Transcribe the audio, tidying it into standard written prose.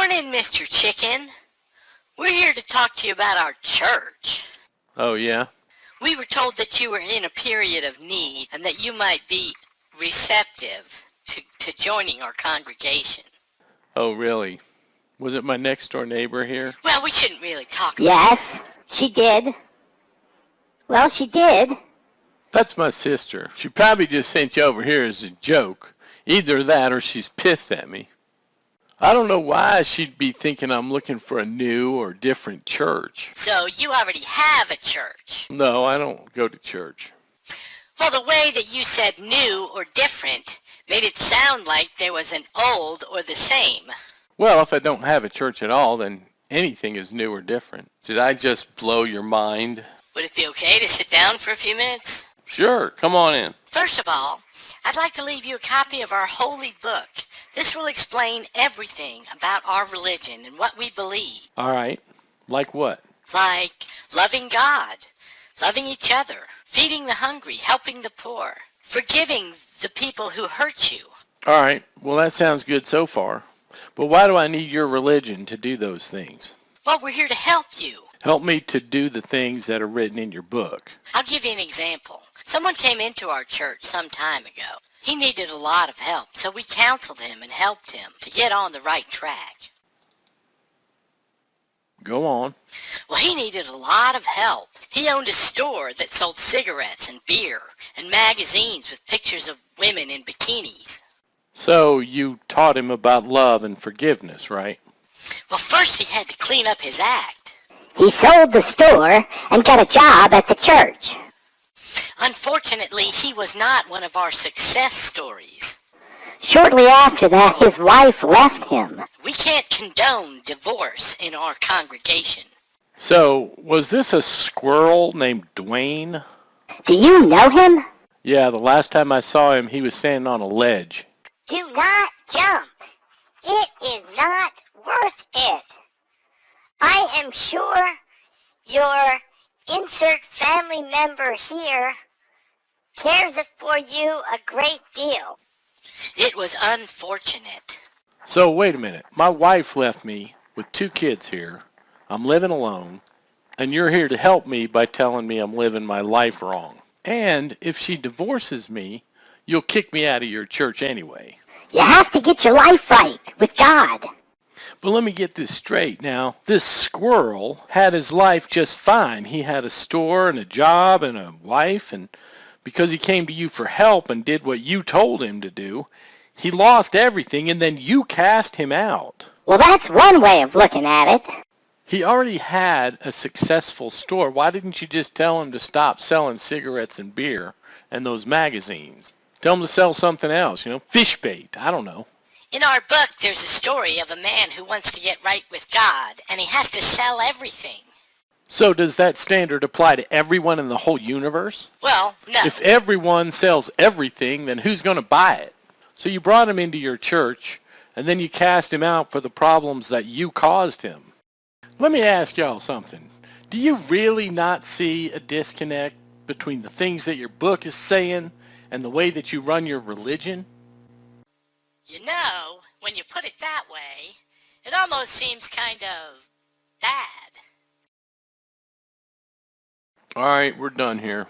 Morning, Mr. Chicken. We're here to talk to you about our church. Oh, yeah? We were told that you were in a period of need and that you might be receptive to joining our congregation. Oh, really? Was it my next door neighbor here? Well, we shouldn't really talk about Yes, she did. Well, she did. That's my sister. She probably just sent you over here as a joke. Either that or she's pissed at me. I don't know why she'd be thinking I'm looking for a new or different church. So you already have a church. No, I don't go to church. Well, the way that you said new or different made it sound like there was an old or the same. Well, if I don't have a church at all, then anything is new or different. Did I just blow your mind? Would it be okay to sit down for a few minutes? Sure, come on in. First of all, I'd like to leave you a copy of our holy book. This will explain everything about our religion and what we believe. All right. Like what? Like loving God, loving each other, feeding the hungry, helping the poor, forgiving the people who hurt you. All right. Well, that sounds good so far. But why do I need your religion to do those things? Well, we're here to help you. Help me to do the things that are written in your book. I'll give you an example. Someone came into our church some time ago. He needed a lot of help, so we counseled him and helped him to get on the right track. Go on. Well, he needed a lot of help. He owned a store that sold cigarettes and beer and magazines with pictures of women in bikinis. So you taught him about love and forgiveness, right? Well, first he had to clean up his act. He sold the store and got a job at the church. Unfortunately, he was not one of our success stories. Shortly after that, his wife left him. We can't condone divorce in our congregation. So, was this a squirrel named Dwayne? Do you know him? Yeah, the last time I saw him, he was standing on a ledge. Do not jump. It is not worth it. I am sure your insert family member here cares for you a great deal. It was unfortunate. So, wait a minute. My wife left me with 2 kids here. I'm living alone. And you're here to help me by telling me I'm living my life wrong. And if she divorces me, you'll kick me out of your church anyway. You have to get your life right with God. But let me get this straight now. This squirrel had his life just fine. He had a store and a job and a wife, and because he came to you for help and did what you told him to do, he lost everything and then you cast him out. Well, that's one way of looking at it. He already had a successful store. Why didn't you just tell him to stop selling cigarettes and beer and those magazines? Tell him to sell something else, fish bait, I don't know. In our book, there's a story of a man who wants to get right with God, and he has to sell everything. So does that standard apply to everyone in the whole universe? Well, no. If everyone sells everything, then who's going to buy it? So you brought him into your church, and then you cast him out for the problems that you caused him. Let me ask y'all something. Do you really not see a disconnect between the things that your book is saying and the way that you run your religion? You know, when you put it that way, it almost seems kind of bad. All right, we're done here.